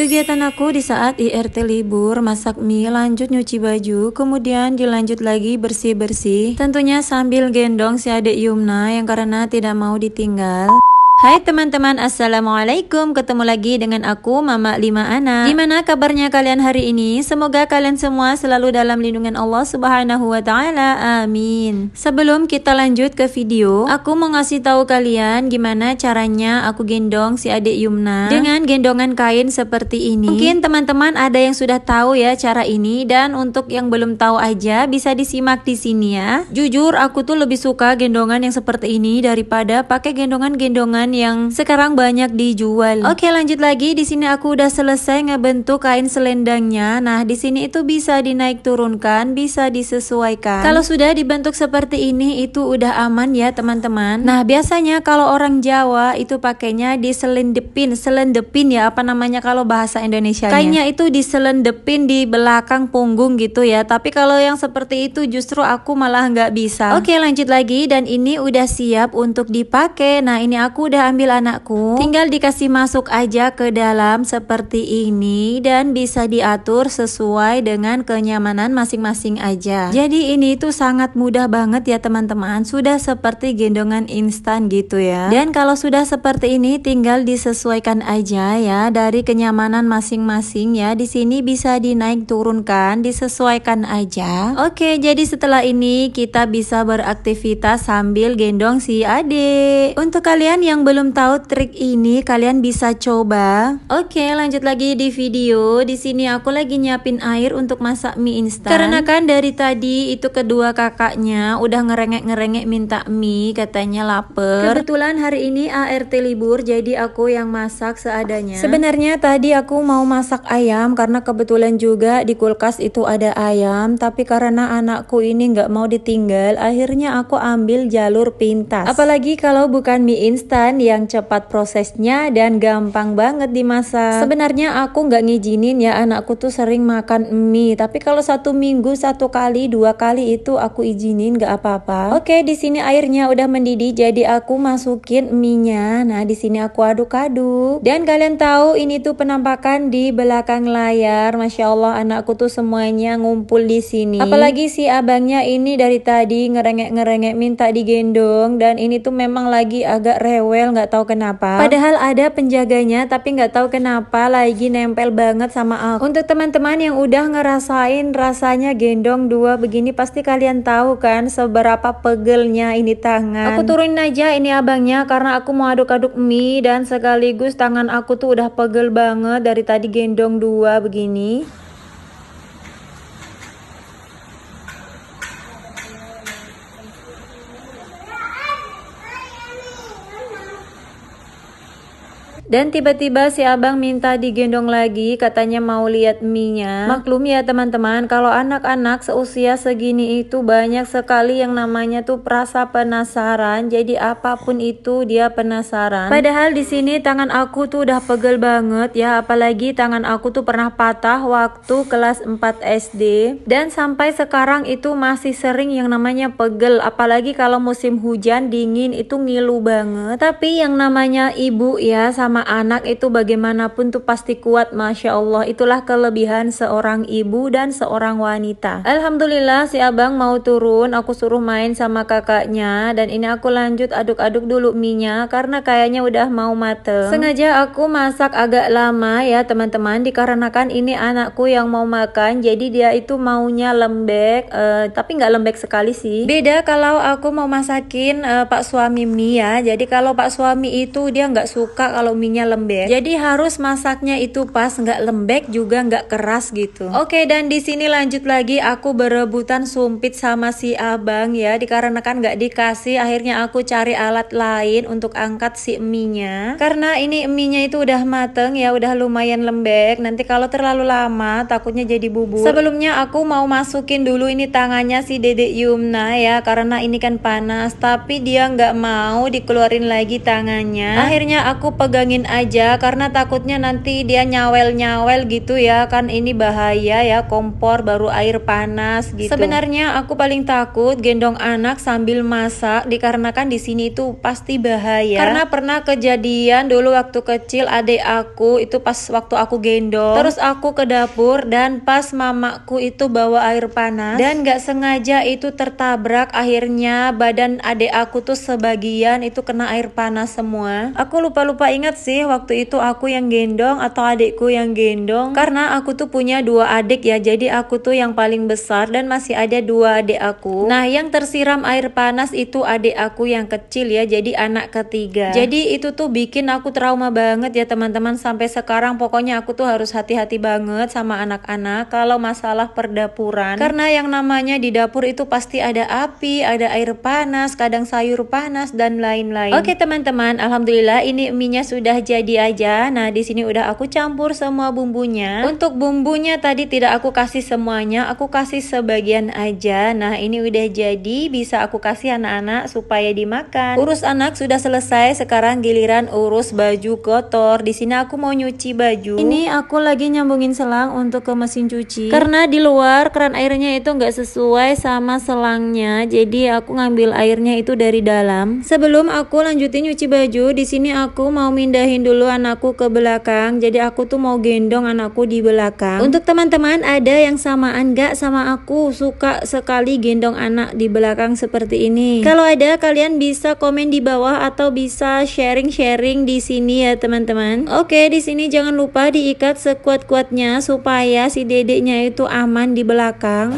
Kegiatan aku di saat IRT libur, masak mie, lanjut nyuci baju, kemudian dilanjut lagi bersih-bersih. Tentunya sambil gendong si adik Yumna yang karena tidak mau ditinggal. Hai teman-teman, assalamualaikum. Ketemu lagi dengan aku Mama 5 Anak. Gimana kabarnya kalian hari ini? Semoga kalian semua selalu dalam lindungan Allah Subhanahu wa taala. Amin. Sebelum kita lanjut ke video, aku mau ngasih tahu kalian gimana caranya aku gendong si adik Yumna dengan gendongan kain seperti ini. Mungkin teman-teman ada yang sudah tahu ya cara ini, dan untuk yang belum tahu aja bisa disimak di sini ya. Jujur aku tuh lebih suka gendongan yang seperti ini daripada pakai gendongan-gendongan yang sekarang banyak dijual. Oke, lanjut lagi. Di sini aku udah selesai ngebentuk kain selendangnya. Nah, di sini itu bisa dinaik turunkan, bisa disesuaikan. Kalau sudah dibentuk seperti ini itu udah aman ya, teman-teman. Nah, biasanya kalau orang Jawa itu pakainya diselendepin, selendepin ya, apa namanya kalau bahasa Indonesianya. Kainnya itu diselendepin di belakang punggung gitu ya. Tapi kalau yang seperti itu justru aku malah nggak bisa. Oke, lanjut lagi, dan ini udah siap untuk dipakai. Nah, ini aku udah ambil anakku, tinggal dikasih masuk aja ke dalam seperti ini, dan bisa diatur sesuai dengan kenyamanan masing-masing aja. Jadi ini tuh sangat mudah banget ya teman-teman, sudah seperti gendongan instan gitu ya. Dan kalau sudah seperti ini tinggal disesuaikan aja ya dari kenyamanan masing-masing ya. Di sini bisa dinaik turunkan, disesuaikan aja. Oke, jadi setelah ini kita bisa beraktivitas sambil gendong si adik. Untuk kalian yang belum tahu trik ini, kalian bisa coba. Oke, lanjut lagi di video. Di sini aku lagi nyiapin air untuk masak mie instan. Karena kan dari tadi itu kedua kakaknya udah ngerengek-ngerengek minta mie, katanya lapar. Kebetulan hari ini ART libur, jadi aku yang masak seadanya. Sebenarnya tadi aku mau masak ayam karena kebetulan juga di kulkas itu ada ayam, tapi karena anakku ini nggak mau ditinggal, akhirnya aku ambil jalur pintas. Apalagi kalau bukan mie instan yang cepat prosesnya dan gampang banget dimasak. Sebenarnya aku nggak ngizinin ya anakku tuh sering makan mie, tapi kalau 1 minggu 1 kali 2 kali itu aku izinin, nggak apa-apa. Oke, di sini airnya udah mendidih, jadi aku masukin mie-nya. Nah, di sini aku aduk-aduk. Dan kalian tahu ini tuh penampakan di belakang layar. Masya Allah, anakku tuh semuanya ngumpul di sini. Apalagi si abangnya ini dari tadi ngerengek-ngerengek minta digendong, dan ini tuh memang lagi agak rewel, nggak tahu kenapa. Padahal ada penjaganya, tapi nggak tahu kenapa lagi nempel banget sama aku. Untuk teman-teman yang udah ngerasain rasanya gendong dua begini, pasti kalian tahu kan seberapa pegelnya ini tangan. Aku turunin aja ini abangnya karena aku mau aduk-aduk mie, dan sekaligus tangan aku tuh udah pegel banget dari tadi gendong dua begini. Dan tiba-tiba si abang minta digendong lagi, katanya mau lihat mie-nya. Maklum ya teman-teman, kalau anak-anak seusia segini itu banyak sekali yang namanya tuh rasa penasaran. Jadi apapun itu dia penasaran. Padahal di sini tangan aku tuh udah pegel banget ya, apalagi tangan aku tuh pernah patah waktu kelas 4 SD. Dan sampai sekarang itu masih sering yang namanya pegel, apalagi kalau musim hujan dingin itu ngilu banget. Tapi yang namanya ibu ya sama anak itu bagaimanapun tuh pasti kuat, Masya Allah. Itulah kelebihan seorang ibu dan seorang wanita. Alhamdulillah si abang mau turun, aku suruh main sama kakaknya, dan ini aku lanjut aduk-aduk dulu mie-nya karena kayaknya udah mau mateng. Sengaja aku masak agak lama ya teman-teman, dikarenakan ini anakku yang mau makan, jadi dia itu maunya lembek, tapi nggak lembek sekali sih. Beda kalau aku mau masakin pak suami mie ya. Jadi kalau pak suami itu dia nggak suka kalau mie lembek, jadi harus masaknya itu pas, nggak lembek juga nggak keras gitu. Oke, dan di sini lanjut lagi aku berebutan sumpit sama si abang ya, dikarenakan nggak dikasih, akhirnya aku cari alat lain untuk angkat si mie-nya. Karena ini mie-nya itu udah mateng ya, udah lumayan lembek. Nanti kalau terlalu lama takutnya jadi bubur. Sebelumnya aku mau masukin dulu ini tangannya si Dedek Yumna ya, karena ini kan panas, tapi dia nggak mau dikeluarin lagi tangannya. Akhirnya aku pegangin dingin aja karena takutnya nanti dia nyawel-nyawel gitu ya, kan ini bahaya ya, kompor baru air panas gitu. Sebenarnya aku paling takut gendong anak sambil masak dikarenakan di sini itu pasti bahaya. Karena pernah kejadian dulu waktu kecil adik aku itu pas waktu aku gendong, terus aku ke dapur dan pas mamaku itu bawa air panas dan gak sengaja itu tertabrak, akhirnya badan adik aku tuh sebagian itu kena air panas semua. Aku lupa ingat sih waktu itu aku yang gendong atau adikku yang gendong, karena aku tuh punya 2 adik ya, jadi aku tuh yang paling besar dan masih ada 2 adik aku. Nah yang tersiram air panas itu adik aku yang kecil ya, jadi anak ketiga. Jadi itu tuh bikin aku trauma banget ya teman-teman, sampai sekarang pokoknya aku tuh harus hati-hati banget sama anak-anak kalau masalah perdapuran, karena yang namanya di dapur itu pasti ada api, ada air panas, kadang sayur panas dan lain-lain. Oke teman-teman, alhamdulillah ini mie-nya sudah jadi aja. Nah di sini udah aku campur semua bumbunya. Untuk bumbunya tadi tidak aku kasih semuanya, aku kasih sebagian aja. Nah ini udah jadi, bisa aku kasih anak-anak supaya dimakan. Urus anak sudah selesai, sekarang giliran urus baju kotor. Di sini aku mau nyuci baju. Ini aku lagi nyambungin selang untuk ke mesin cuci, karena di luar keran airnya itu nggak sesuai sama selangnya, jadi aku ngambil airnya itu dari dalam. Sebelum aku lanjutin nyuci baju, di sini aku mau mindahin dulu anakku ke belakang. Jadi aku tuh mau gendong anakku di belakang. Untuk teman-teman ada yang samaan gak sama aku, suka sekali gendong anak di belakang seperti ini? Kalau ada, kalian bisa komen di bawah atau bisa sharing-sharing di sini ya teman-teman. Oke, di sini jangan lupa diikat sekuat-kuatnya supaya si dedeknya itu aman di belakang.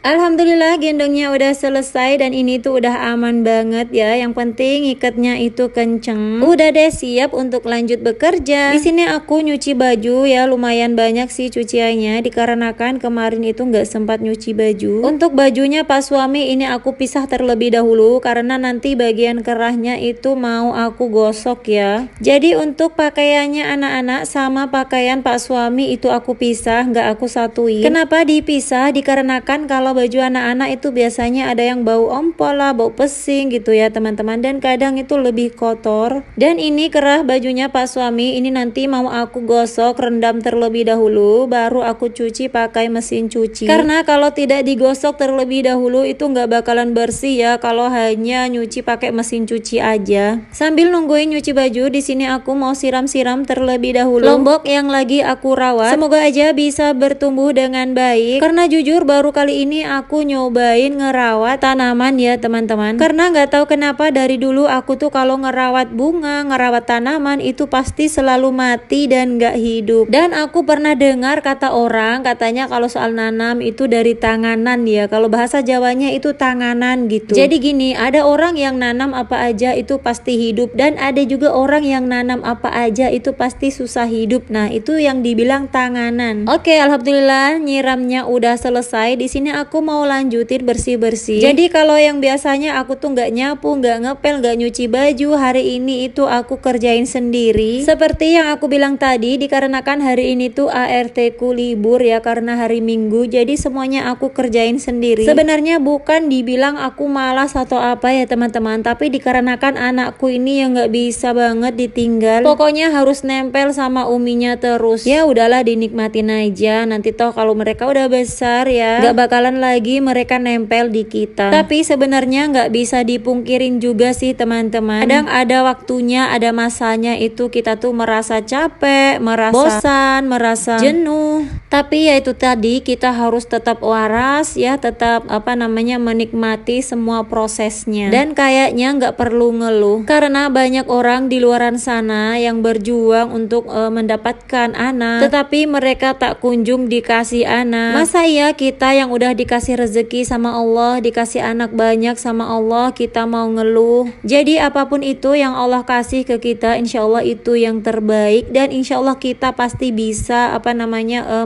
Alhamdulillah gendongnya udah selesai dan ini tuh udah aman banget ya. Yang penting ikatnya itu kenceng. Udah deh siap untuk lanjut bekerja. Di sini aku nyuci baju ya, lumayan banyak sih cuciannya dikarenakan kemarin itu nggak sempat nyuci baju. Untuk bajunya pas suami ini aku pisah terlebih dahulu karena nanti bagian kerahnya itu mau aku gosok ya. Jadi untuk pakaiannya anak-anak sama pakaian pak suami itu aku pisah, nggak aku satuin. Kenapa dipisah? Dikarenakan kalau baju anak-anak itu biasanya ada yang bau ompol lah, bau pesing gitu ya teman-teman, dan kadang itu lebih kotor. Dan ini kerah bajunya pak suami ini nanti mau aku gosok, rendam terlebih dahulu baru aku cuci pakai mesin cuci, karena kalau tidak digosok terlebih dahulu itu nggak bakalan bersih ya kalau hanya nyuci pakai mesin cuci aja. Sambil nungguin nyuci baju, di sini aku mau siram-siram terlebih dahulu lombok yang lagi aku rawat, semoga aja bisa bertumbuh dengan baik, karena jujur baru kali ini aku nyobain ngerawat tanaman ya teman-teman, karena nggak tahu kenapa dari dulu aku tuh kalau ngerawat bunga, ngerawat tanaman itu pasti selalu mati dan nggak hidup. Dan aku pernah dengar kata orang, katanya kalau soal nanam itu dari tanganan ya, kalau bahasa Jawanya itu tanganan gitu. Jadi gini, ada orang yang nanam apa aja itu pasti hidup, dan ada juga orang yang nanam apa aja itu pasti susah hidup. Nah itu yang dibilang tanganan. Oke, alhamdulillah nyiramnya udah selesai. Di sini aku mau lanjutin bersih-bersih. Jadi kalau yang biasanya aku tuh nggak nyapu, nggak ngepel, nggak nyuci baju, hari ini itu aku kerjain sendiri. Seperti yang aku bilang tadi, dikarenakan hari ini tuh ART ku libur ya karena hari Minggu, jadi semuanya aku kerjain sendiri. Sebenarnya bukan dibilang aku malas atau apa ya teman-teman, tapi dikarenakan anakku ini yang nggak bisa banget ditinggal. Pokoknya harus nempel sama uminya terus. Ya udahlah dinikmatin aja. Nanti toh kalau mereka udah besar ya, nggak bakalan lagi mereka nempel di kita. Tapi sebenarnya nggak bisa dipungkirin juga sih teman-teman, kadang ada waktunya, ada masanya itu kita tuh merasa capek, merasa bosan, merasa jenuh. Tapi ya itu tadi, kita harus tetap waras ya, tetap menikmati semua prosesnya. Dan kayaknya nggak perlu ngeluh, karena banyak orang di luaran sana yang berjuang untuk mendapatkan anak, tetapi mereka tak kunjung dikasih anak. Masa ya kita yang udah dikasih rezeki sama Allah, dikasih anak banyak sama Allah, kita mau ngeluh? Jadi apapun itu yang Allah kasih ke kita, insya Allah itu yang terbaik, dan insya Allah kita pasti bisa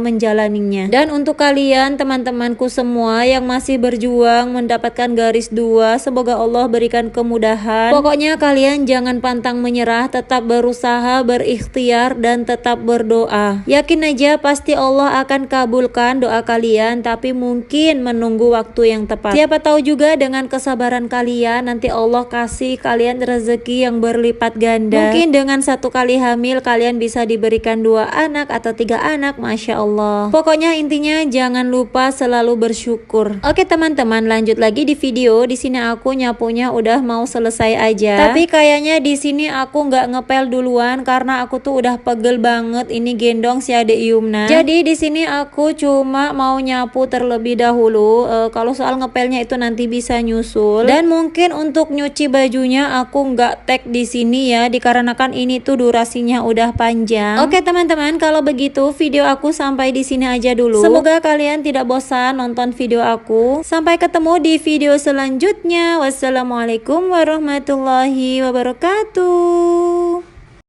menjalaninya. Dan untuk kalian teman-temanku semua yang masih berjuang mendapatkan garis 2, semoga Allah berikan kemudahan. Pokoknya kalian jangan pantang menyerah, tetap berusaha, berikhtiar, dan tetap berdoa. Yakin aja pasti Allah akan kabulkan doa kalian. Tapi mungkin mungkin menunggu waktu yang tepat. Siapa tahu juga dengan kesabaran kalian nanti Allah kasih kalian rezeki yang berlipat ganda. Mungkin dengan 1 kali hamil kalian bisa diberikan 2 anak atau 3 anak, Masya Allah. Pokoknya intinya jangan lupa selalu bersyukur. Oke teman-teman, lanjut lagi di video. Di sini aku nyapunya udah mau selesai aja. Tapi kayaknya di sini aku nggak ngepel duluan karena aku tuh udah pegel banget ini gendong si adik Yumna. Jadi di sini aku cuma mau nyapu terlebih dahulu. Kalau soal ngepelnya itu nanti bisa nyusul. Dan mungkin untuk nyuci bajunya aku nggak tag di sini ya, dikarenakan ini tuh durasinya udah panjang. Oke teman-teman, kalau begitu video aku sampai di sini aja dulu. Semoga kalian tidak bosan nonton video aku. Sampai ketemu di video selanjutnya. Wassalamualaikum warahmatullahi wabarakatuh.